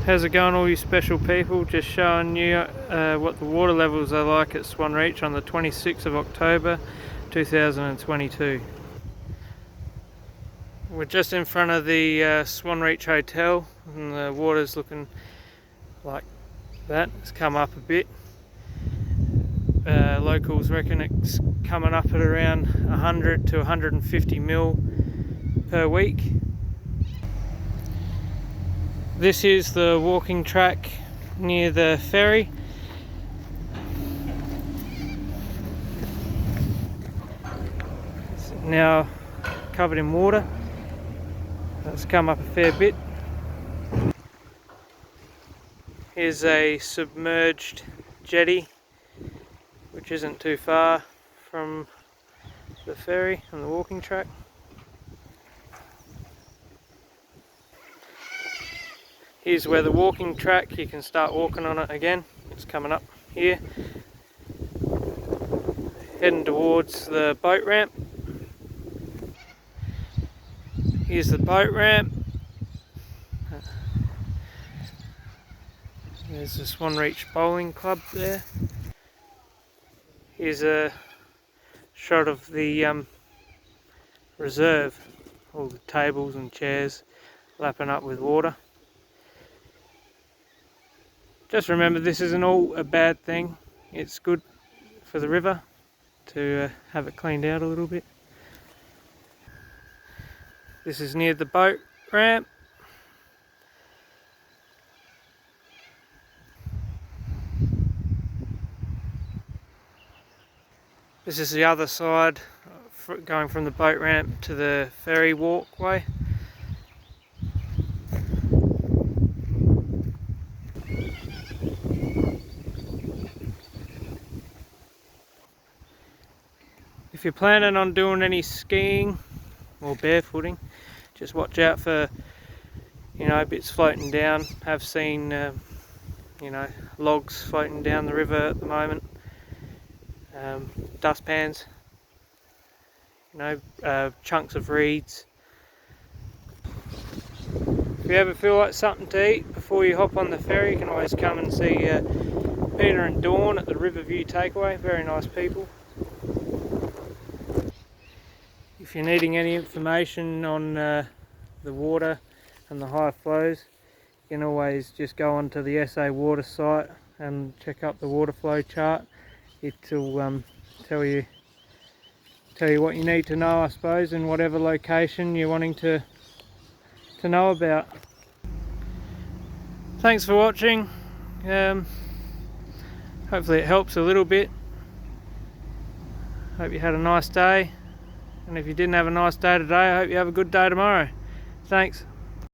How's it going, all you special people? Just showing you what the water levels are like at Swan Reach on the 26th of October 2022. We're just in front of the Swan Reach Hotel and the water's looking like that. It's come up a bit. Locals reckon it's coming up at around 100 to 150 mil per week. This is the walking track near the ferry. It's now covered in water. It's come up a fair bit. Here's a submerged jetty, which isn't too far from the ferry and the walking track. Here's where the walking track, you can start walking on it again. It's coming up here. Heading towards the boat ramp. Here's the boat ramp. There's the Swan Reach Bowling Club there. Here's a shot of the reserve. All the tables and chairs lapping up with water. Just remember, this isn't all a bad thing. It's good for the river to have it cleaned out a little bit. This is near the boat ramp. This is the other side, going from the boat ramp to the ferry walkway. If you're planning on doing any skiing or barefooting, just watch out for, bits floating down. I've seen, logs floating down the river at the moment, dustpans, chunks of reeds. If you ever feel like something to eat before you hop on the ferry, you can always come and see Peter and Dawn at the Riverview Takeaway. Very nice people. If you're needing any information on the water and the high flows, you can always just go onto the SA Water site and check up the water flow chart. It'll tell you what you need to know, I suppose, in whatever location you're wanting to know about. Thanks for watching. Hopefully it helps a little bit. Hope you had a nice day. And if you didn't have a nice day today, I hope you have a good day tomorrow. Thanks.